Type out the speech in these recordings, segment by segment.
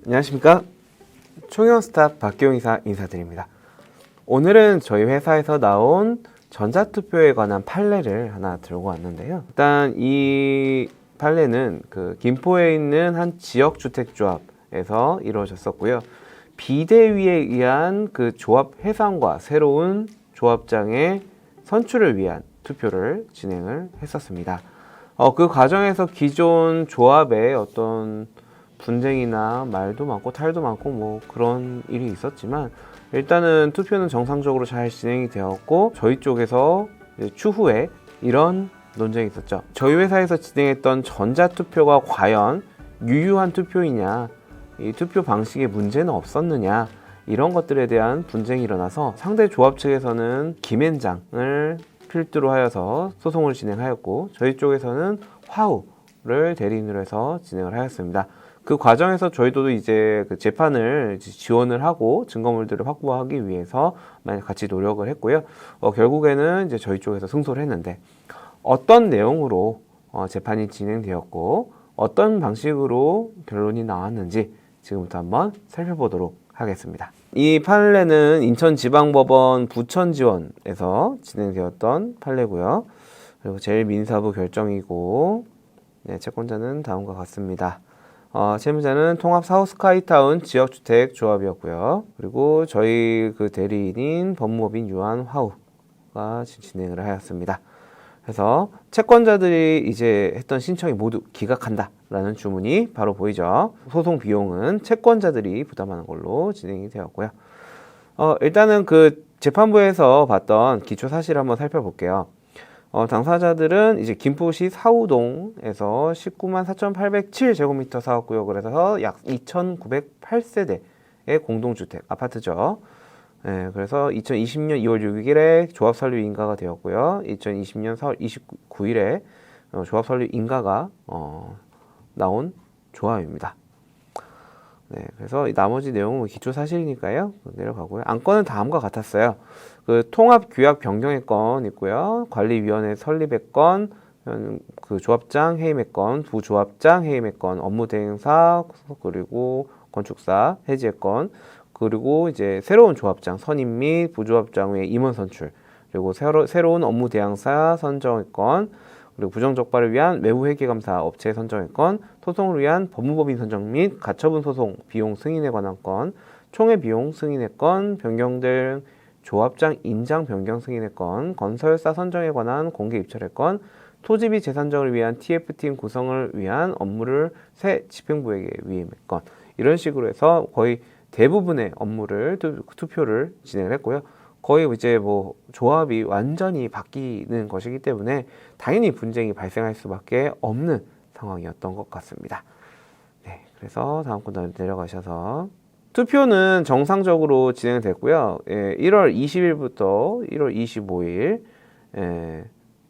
안녕하십니까. 총영스탑 박기용 이사 인사드립니다. 오늘은 저희 회사에서 나온 전자투표에 관한 판례를 하나 들고 왔는데요. 일단 이 판례는 김포에 있는 한 지역주택조합에서 이루어졌었고요. 비대위에 의한 조합 해산과 새로운 조합장의 선출을 위한 투표를 진행을 했었습니다. 그 과정에서 기존 조합의 어떤 분쟁이나 말도 많고 탈도 많고 뭐 그런 일이 있었지만 일단은 투표는 정상적으로 잘 진행이 되었고 저희 쪽에서 추후에 이런 논쟁이 있었죠. 저희 회사에서 진행했던 전자투표가 과연 유효한 투표이냐, 이 투표 방식에 문제는 없었느냐, 이런 것들에 대한 분쟁이 일어나서 상대 조합 측에서는 김앤장을 필두로 하여서 소송을 진행하였고 저희 쪽에서는 화우를 대리인으로 해서 진행을 하였습니다. 그 과정에서 저희도 이제 재판을 지원을 하고 증거물들을 확보하기 위해서 같이 노력을 했고요. 결국에는 이제 저희 쪽에서 승소를 했는데 어떤 내용으로 재판이 진행되었고 어떤 방식으로 결론이 나왔는지 지금부터 한번 살펴보도록 하겠습니다. 이 판례는 인천지방법원 부천지원에서 진행되었던 판례고요. 그리고 제일민사부 결정이고 채권자는 다음과 같습니다. 채무자는 통합 사우스카이타운 지역주택조합이었고요. 그리고 저희 대리인인 법무법인 유한화우가 진행을 하였습니다. 그래서 채권자들이 이제 했던 신청이 모두 기각한다 라는 주문이 바로 보이죠. 소송 비용은 채권자들이 부담하는 걸로 진행이 되었고요. 일단은 재판부에서 봤던 기초사실을 한번 살펴볼게요. 당사자들은 이제 김포시 사우동에서 19만 4,807제곱미터 사업구역을 약 2,908세대의 공동주택 아파트죠. 그래서 2020년 2월 6일에 조합 설립 인가가 되었고요. 2020년 4월 29일에 조합 설립 인가가 나온 조합입니다. 그래서 나머지 내용은 기초 사실이니까요. 내려가고요. 안건은 다음과 같았어요. 통합 규약 변경의 건 있고요. 관리위원회 설립의 건, 조합장 해임의 건, 부조합장 해임의 건, 업무 대행사 그리고 건축사 해지의 건, 그리고 이제 새로운 조합장 선임 및 부조합장 외 임원 선출, 그리고 새로운 업무 대행사 선정의 건, 그리고 부정적발을 위한 외부 회계감사 업체 선정의 건, 소송을 위한 법무법인 선정 및 가처분 소송 비용 승인에 관한 건, 총회 비용 승인의 건, 변경 등 조합장 인장 변경 승인의 건, 건설사 선정에 관한 공개 입찰의 건, 토지 및 재산정을 위한 TF팀 구성을 위한 업무를 새 집행부에게 위임의 건, 이런 식으로 해서 거의 대부분의 업무를 투표를 진행을 했고요. 거의 이제 조합이 완전히 바뀌는 것이기 때문에 당연히 분쟁이 발생할 수밖에 없는 상황이었던 것 같습니다. 그래서 다음 건 내려가셔서 투표는 정상적으로 진행됐고요. 1월 20일부터 1월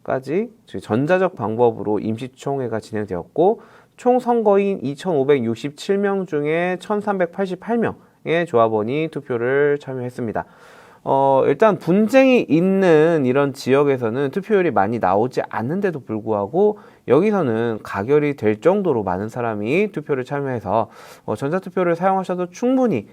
25일까지 전자적 방법으로 임시총회가 진행되었고 총 선거인 2,567명 중에 1,388명의 조합원이 투표를 참여했습니다. 일단 분쟁이 있는 이런 지역에서는 투표율이 많이 나오지 않는데도 불구하고 여기서는 가결이 될 정도로 많은 사람이 투표를 참여해서 전자투표를 사용하셔도 충분히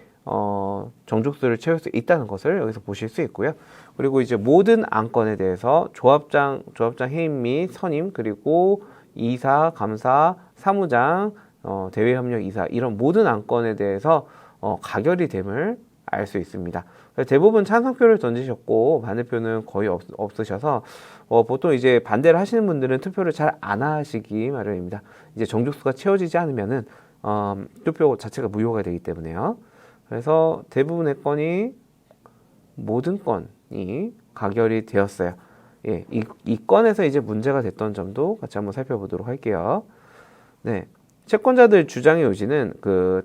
정족수를 채울 수 있다는 것을 여기서 보실 수 있고요. 그리고 이제 모든 안건에 대해서 조합장 해임 및 선임, 그리고 이사, 감사, 사무장, 대외협력 이사, 이런 모든 안건에 대해서 가결이 됨을 알 수 있습니다. 대부분 찬성표를 던지셨고 반대표는 거의 없으셔서 보통 이제 반대를 하시는 분들은 투표를 잘 안 하시기 마련입니다. 이제 정족수가 채워지지 않으면은 투표 자체가 무효가 되기 때문에요. 그래서 대부분의 건이 모든 건이 가결이 되었어요. 이 건에서 이제 문제가 됐던 점도 같이 한번 살펴보도록 할게요. 채권자들 주장의 요지는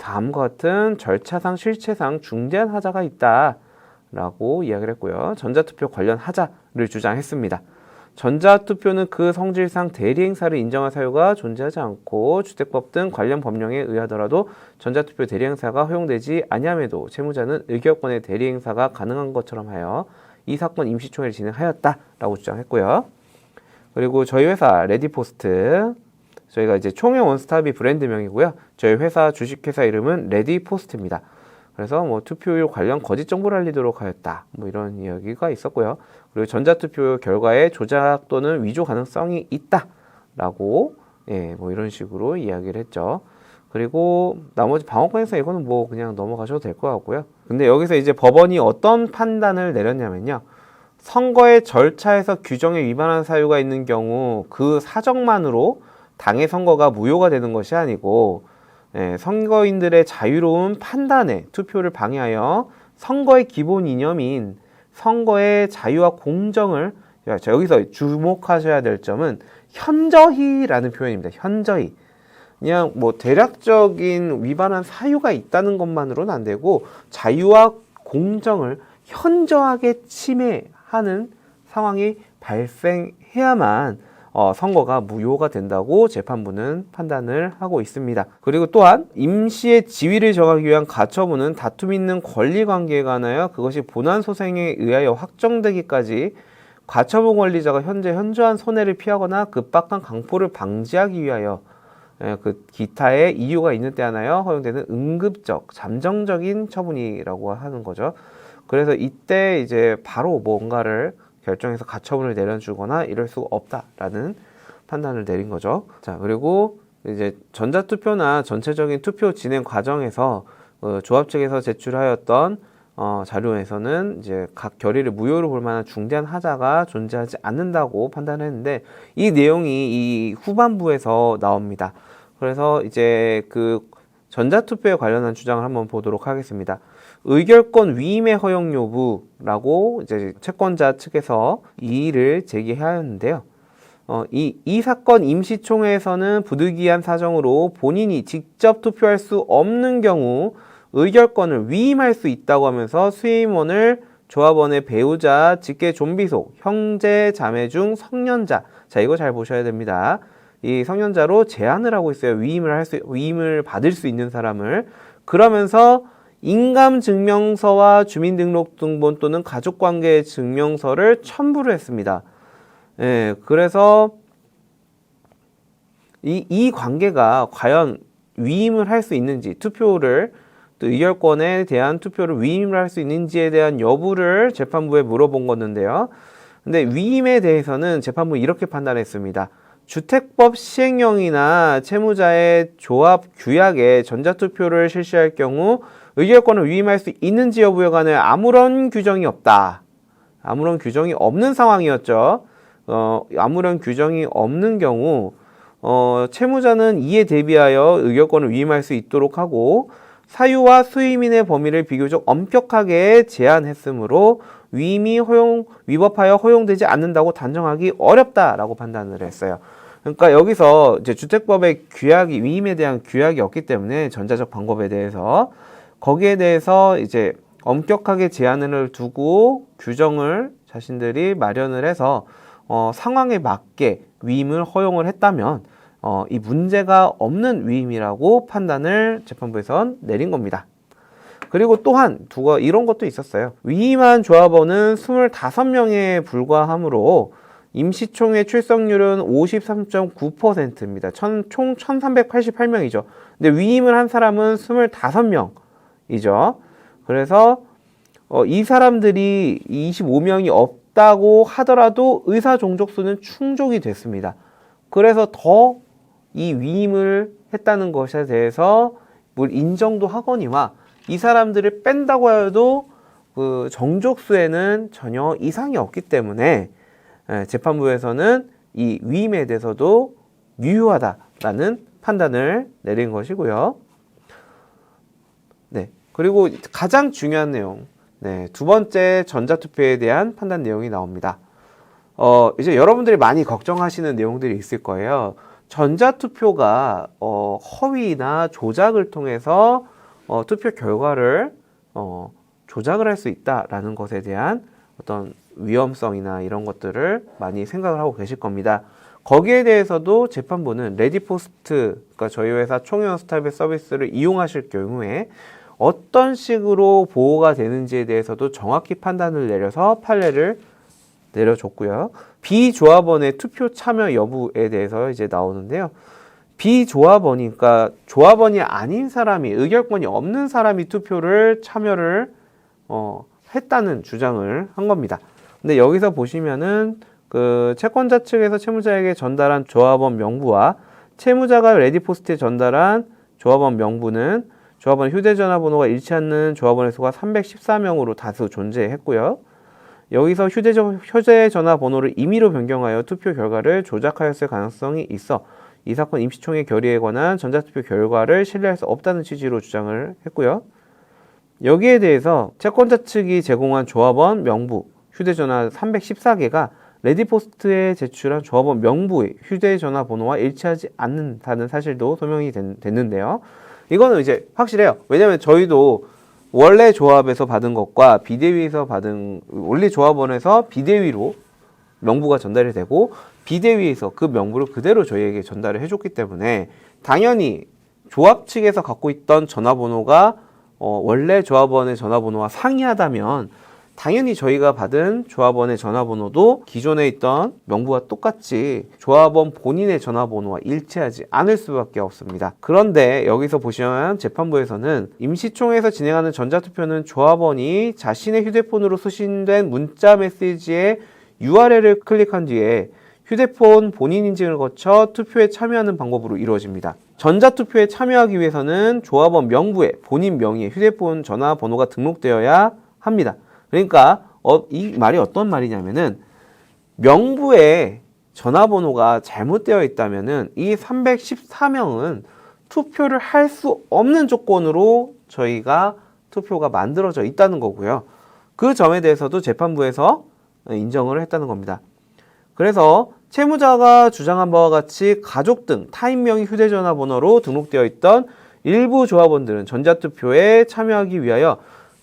다음과 같은 절차상 실체상 중대한 하자가 있다라고 이야기를 했고요. 전자투표 관련 하자를 주장했습니다. 전자투표는 그 성질상 대리행사를 인정할 사유가 존재하지 않고 주택법 등 관련 법령에 의하더라도 전자투표 대리행사가 허용되지 아니함에도 채무자는 의결권의 대리행사가 가능한 것처럼 하여 이 사건 임시총회를 진행하였다라고 주장했고요. 그리고 저희 회사 레디포스트 저희가 이제 총영 원스톱이 브랜드명이고요. 저희 회사 주식회사 이름은 레디포스트입니다. 그래서 뭐 투표율 관련 거짓 정보를 알리도록 하였다. 뭐 이런 이야기가 있었고요. 그리고 전자투표 결과에 조작 또는 위조 가능성이 있다라고 뭐 이런 식으로 이야기를 했죠. 그리고 나머지 방어권에서 이거는 뭐 그냥 넘어가셔도 될 것 같고요. 근데 여기서 이제 법원이 어떤 판단을 내렸냐면요. 선거의 절차에서 규정에 위반한 사유가 있는 경우 그 사정만으로 당의 선거가 무효가 되는 것이 아니고 선거인들의 자유로운 판단에 투표를 방해하여 선거의 기본 이념인 선거의 자유와 공정을 여기서 주목하셔야 될 점은 현저히라는 표현입니다. 현저히. 그냥 뭐 대략적인 위반한 사유가 있다는 것만으로는 안 되고 자유와 공정을 현저하게 침해하는 상황이 발생해야만 선거가 무효가 된다고 재판부는 판단을 하고 있습니다. 그리고 또한 임시의 지위를 정하기 위한 가처분은 다툼 있는 권리관계에 관하여 그것이 본안소생에 의하여 확정되기까지 가처분 권리자가 현저한 손해를 피하거나 급박한 강포를 방지하기 위하여 그 기타의 이유가 있는 때 하나여 허용되는 응급적, 잠정적인 처분이라고 하는 거죠. 그래서 이때 이제 바로 뭔가를 결정해서 가처분을 내려주거나 이럴 수가 없다라는 판단을 내린 거죠. 자, 그리고 이제 전자투표나 전체적인 투표 진행 과정에서 조합 측에서 제출하였던 자료에서는 이제 각 결의를 무효로 볼 만한 중대한 하자가 존재하지 않는다고 판단했는데 이 내용이 이 후반부에서 나옵니다. 그래서 이제 그 전자투표에 관련한 주장을 한번 보도록 하겠습니다. 의결권 위임의 허용 여부라고 이제 채권자 측에서 이의를 제기하였는데요. 이 사건 임시총회에서는 부득이한 사정으로 본인이 직접 투표할 수 없는 경우 의결권을 위임할 수 있다고 하면서 수임원을 조합원의 배우자, 직계 좀비속, 형제, 자매 중 성년자. 자, 이거 잘 보셔야 됩니다. 이 성년자로 제한을 하고 있어요. 위임을 받을 수 있는 사람을. 그러면서 인감증명서와 주민등록등본 또는 가족관계 증명서를 첨부를 했습니다. 그래서 이 관계가 과연 위임을 할 수 있는지, 투표를, 또 의결권에 대한 투표를 위임을 할 수 있는지에 대한 여부를 재판부에 물어본 건데요. 근데 위임에 대해서는 재판부 이렇게 판단했습니다. 주택법 시행령이나 채무자의 조합 규약에 전자투표를 실시할 경우 의결권을 위임할 수 있는지 여부에 관해 아무런 규정이 없다. 아무런 규정이 없는 상황이었죠. 아무런 규정이 없는 경우 채무자는 이에 대비하여 의결권을 위임할 수 있도록 하고 사유와 수임인의 범위를 비교적 엄격하게 제한했으므로 위임이 위법하여 허용되지 않는다고 단정하기 어렵다라고 판단을 했어요. 그러니까 여기서 이제 주택법의 규약이 위임에 대한 규약이 없기 때문에 전자적 방법에 대해서 거기에 대해서 이제 엄격하게 제한을 두고 규정을 자신들이 마련을 해서 상황에 맞게 위임을 허용을 했다면 이 문제가 없는 위임이라고 판단을 재판부에선 내린 겁니다. 그리고 또한 이런 것도 있었어요. 위임한 조합원은 25명에 불과하므로 임시총회 출석률은 53.9%입니다. 총 1388명이죠. 근데 위임을 한 사람은 25명이죠. 그래서 이 사람들이 25명이 없다고 하더라도 의사 종족수는 충족이 됐습니다. 그래서 더 이 위임을 했다는 것에 대해서 인정도 하거니와 이 사람들을 뺀다고 해도 그 정족수에는 전혀 이상이 없기 때문에 재판부에서는 이 위임에 대해서도 유효하다라는 판단을 내린 것이고요. 네. 그리고 가장 중요한 내용. 네. 두 번째 전자투표에 대한 판단 내용이 나옵니다. 이제 여러분들이 많이 걱정하시는 내용들이 있을 거예요. 전자투표가 허위나 조작을 통해서 투표 결과를 조작을 할 수 있다라는 것에 대한 어떤 위험성이나 이런 것들을 많이 생각을 하고 계실 겁니다. 거기에 대해서도 재판부는 레디포스트, 그러니까 저희 회사 총영스톱의 서비스를 이용하실 경우에 어떤 식으로 보호가 되는지에 대해서도 정확히 판단을 내려서 판례를 내려줬고요. 비조합원의 투표 참여 여부에 대해서 이제 나오는데요. 비조합원이니까 조합원이 아닌 사람이, 의결권이 없는 사람이 투표를 참여를 했다는 주장을 한 겁니다. 근데 여기서 보시면은 그 채권자 측에서 채무자에게 전달한 조합원 명부와 채무자가 레디포스트에 전달한 조합원 명부는 조합원 휴대전화번호가 일치하는 조합원의 수가 314명으로 다수 존재했고요. 여기서 휴대전화번호를 임의로 변경하여 투표 결과를 조작하였을 가능성이 있어 이 사건 임시총회 결의에 관한 전자투표 결과를 신뢰할 수 없다는 취지로 주장을 했고요. 여기에 대해서 채권자 측이 제공한 조합원 명부, 휴대전화 314개가 레디포스트에 제출한 조합원 명부의 휴대전화 번호와 일치하지 않는다는 사실도 소명이 됐는데요. 이거는 이제 확실해요. 왜냐면 저희도 원래 조합에서 받은 것과 비대위에서 받은, 원래 조합원에서 비대위로 명부가 전달이 되고 비대위에서 그 명부를 그대로 저희에게 전달을 해줬기 때문에 당연히 조합 측에서 갖고 있던 전화번호가 원래 조합원의 전화번호와 상이하다면 당연히 저희가 받은 조합원의 전화번호도 기존에 있던 명부와 똑같이 조합원 본인의 전화번호와 일치하지 않을 수밖에 없습니다. 그런데 여기서 보시면 재판부에서는 임시총회에서 진행하는 전자투표는 조합원이 자신의 휴대폰으로 수신된 문자 메시지에 URL을 클릭한 뒤에 휴대폰 본인 인증을 거쳐 투표에 참여하는 방법으로 이루어집니다. 전자투표에 참여하기 위해서는 조합원 명부에 본인 명의의 휴대폰 전화번호가 등록되어야 합니다. 그러니까 이 말이 어떤 말이냐면은 명부에 전화번호가 잘못되어 있다면은 이 314명은 투표를 할 수 없는 조건으로 저희가 투표가 만들어져 있다는 거고요. 그 점에 대해서도 재판부에서 인정을 했다는 겁니다. 그래서 채무자가 주장한 바와 같이 가족 등 타인 명의 휴대전화 번호로 등록되어 있던 일부 조합원들은 전자투표에 참여하기 위하여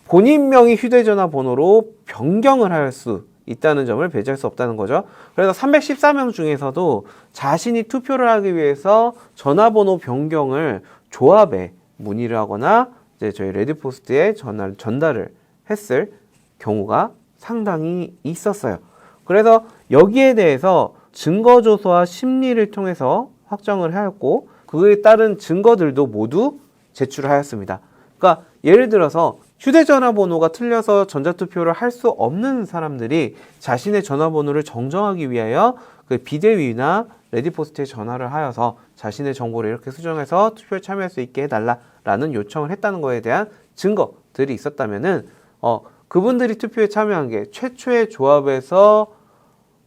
본인 명의 휴대전화 번호로 변경을 할 수 있다는 점을 배제할 수 없다는 거죠. 그래서 314명 중에서도 자신이 투표를 하기 위해서 전화번호 변경을 조합에 문의를 하거나 이제 저희 레디포스트에 전달을 했을 경우가 상당히 있었어요. 그래서 여기에 대해서 증거조사와 심리를 통해서 확정을 하였고 그에 따른 증거들도 모두 제출하였습니다. 그러니까 예를 들어서 휴대전화 번호가 틀려서 전자투표를 할 수 없는 사람들이 자신의 전화번호를 정정하기 위하여 그 비대위나 레디포스트에 전화를 하여서 자신의 정보를 이렇게 수정해서 투표에 참여할 수 있게 해달라라는 요청을 했다는 것에 대한 증거들이 있었다면은 그분들이 투표에 참여한 게 최초의 조합에서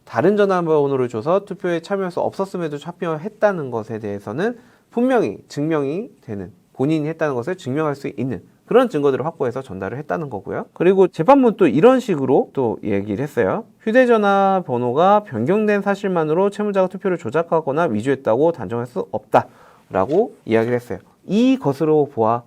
다른 전화번호를 줘서 투표에 참여할 수 없었음에도 참여했다는 것에 대해서는 분명히 증명이 되는, 본인이 했다는 것을 증명할 수 있는 그런 증거들을 확보해서 전달을 했다는 거고요. 그리고 재판부는 또 이런 식으로 또 얘기를 했어요. 휴대전화 번호가 변경된 사실만으로 채무자가 투표를 조작하거나 위조했다고 단정할 수 없다라고 이야기를 했어요. 이것으로 보아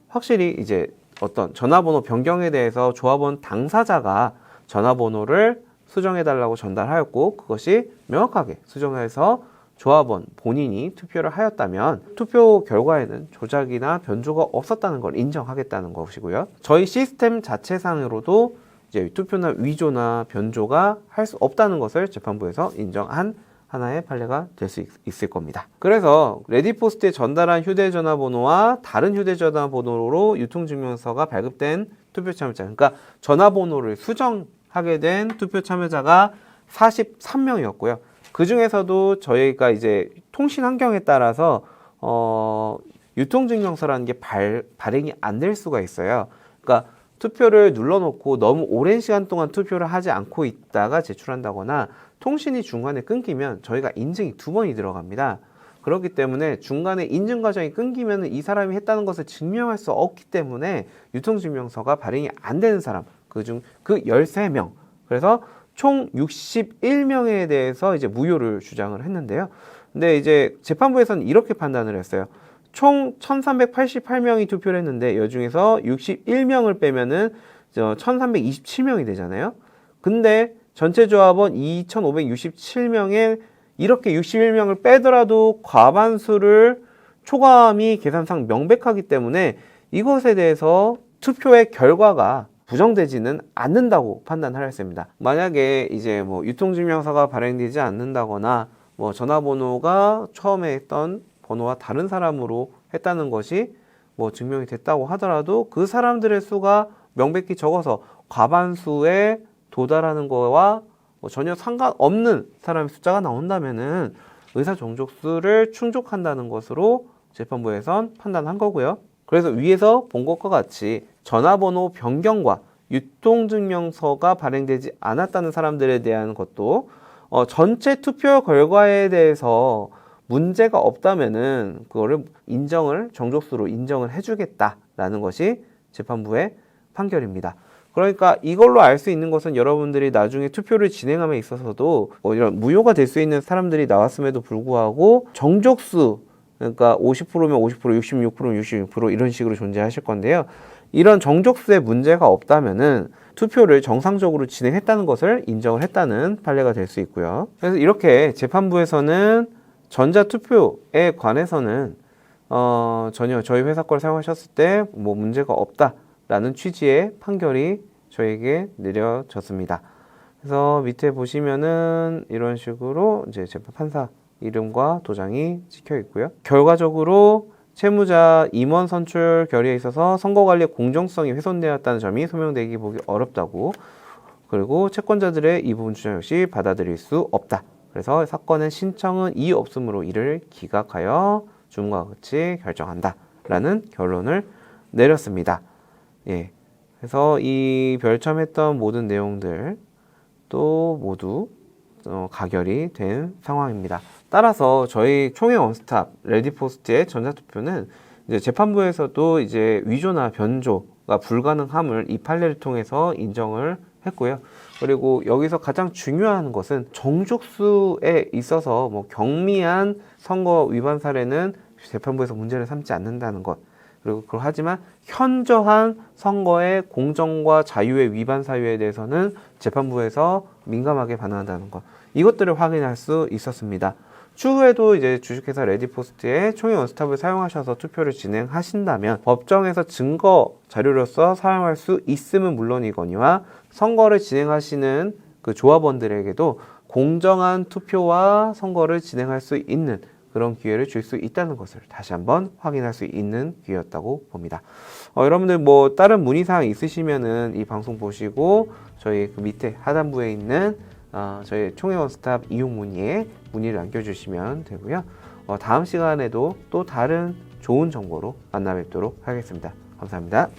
확실히 이제 어떤 전화번호 변경에 대해서 조합원 당사자가 전화번호를 수정해달라고 전달하였고 그것이 명확하게 수정해서 조합원 본인이 투표를 하였다면 투표 결과에는 조작이나 변조가 없었다는 걸 인정하겠다는 것이고요. 저희 시스템 자체상으로도 이제 투표나 위조나 변조가 할 수 없다는 것을 재판부에서 인정한 하나의 판례가 될 수 있을 겁니다. 그래서 레디포스트에 전달한 휴대전화 번호와 다른 휴대전화 번호로 유통증명서가 발급된 투표 참여자, 그러니까 전화번호를 수정하게 된 투표 참여자가 43명이었고요. 그 중에서도 저희가 이제 통신 환경에 따라서 유통증명서라는 게 발행이 안 될 수가 있어요. 그러니까 투표를 눌러놓고 너무 오랜 시간 동안 투표를 하지 않고 있다가 제출한다거나 통신이 중간에 끊기면 저희가 인증이 2번이 들어갑니다. 그렇기 때문에 중간에 인증 과정이 끊기면 이 사람이 했다는 것을 증명할 수 없기 때문에 유통증명서가 발행이 안 되는 사람, 그중 그 13명. 그래서 총 61명에 대해서 이제 무효를 주장을 했는데요. 근데 이제 재판부에서는 이렇게 판단을 했어요. 총 1388명이 투표를 했는데 이 중에서 61명을 빼면은 1327명이 되잖아요. 근데 전체 조합원 2567명에 이렇게 61명을 빼더라도 과반수를 초과함이 계산상 명백하기 때문에 이것에 대해서 투표의 결과가 부정되지는 않는다고 판단하였습니다. 만약에 이제 뭐 유통증명서가 발행되지 않는다거나 뭐 전화번호가 처음에 했던 번호와 다른 사람으로 했다는 것이 뭐 증명이 됐다고 하더라도 그 사람들의 수가 명백히 적어서 과반수에 도달하는 거와 뭐 전혀 상관없는 사람의 숫자가 나온다면은 의사 정족수를 충족한다는 것으로 재판부에선 판단한 거고요. 그래서 위에서 본 것과 같이 전화번호 변경과 유통증명서가 발행되지 않았다는 사람들에 대한 것도 전체 투표 결과에 대해서 문제가 없다면은 그거를 정족수로 인정을 해주겠다라는 것이 재판부의 판결입니다. 그러니까 이걸로 알 수 있는 것은 여러분들이 나중에 투표를 진행함에 있어서도 이런 무효가 될 수 있는 사람들이 나왔음에도 불구하고 정족수, 그러니까 50%면 50%, 66%면 66% 이런 식으로 존재하실 건데요. 이런 정족수에 문제가 없다면은 투표를 정상적으로 진행했다는 것을 인정을 했다는 판례가 될 수 있고요. 그래서 이렇게 재판부에서는 전자투표에 관해서는 전혀 저희 회사 걸 사용하셨을 때 뭐 문제가 없다라는 취지의 판결이 저에게 내려졌습니다. 그래서 밑에 보시면은 이런 식으로 이제 재판 판사 이름과 도장이 찍혀 있고요. 결과적으로 채무자 임원 선출 결의에 있어서 선거관리의 공정성이 훼손되었다는 점이 소명되기 보기 어렵다고, 그리고 채권자들의 이 부분 주장 역시 받아들일 수 없다. 그래서 사건의 신청은 이의 없음으로 이를 기각하여 주문과 같이 결정한다 라는 결론을 내렸습니다. 예. 그래서 이 별첨했던 모든 내용들 또 모두 가결이 된 상황입니다. 따라서 저희 총회 원스톱 레디포스트의 전자투표는 이제 재판부에서도 이제 위조나 변조가 불가능함을 이 판례를 통해서 인정을 했고요. 그리고 여기서 가장 중요한 것은 정족수에 있어서 뭐 경미한 선거 위반 사례는 재판부에서 문제를 삼지 않는다는 것. 그리고 하지만 현저한 선거의 공정과 자유의 위반 사유에 대해서는 재판부에서 민감하게 반응한다는 것. 이것들을 확인할 수 있었습니다. 추후에도 이제 주식회사 레디포스트의 총회 원스톱을 사용하셔서 투표를 진행하신다면 법정에서 증거 자료로서 사용할 수 있음은 물론이거니와 선거를 진행하시는 그 조합원들에게도 공정한 투표와 선거를 진행할 수 있는 그런 기회를 줄 수 있다는 것을 다시 한번 확인할 수 있는 기회였다고 봅니다. 여러분들 뭐 다른 문의사항 있으시면은 이 방송 보시고 저희 그 밑에 하단부에 있는 저희 총회 원스톱 이용 문의에 문의를 남겨주시면 되고요. 다음 시간에도 또 다른 좋은 정보로 만나 뵙도록 하겠습니다. 감사합니다.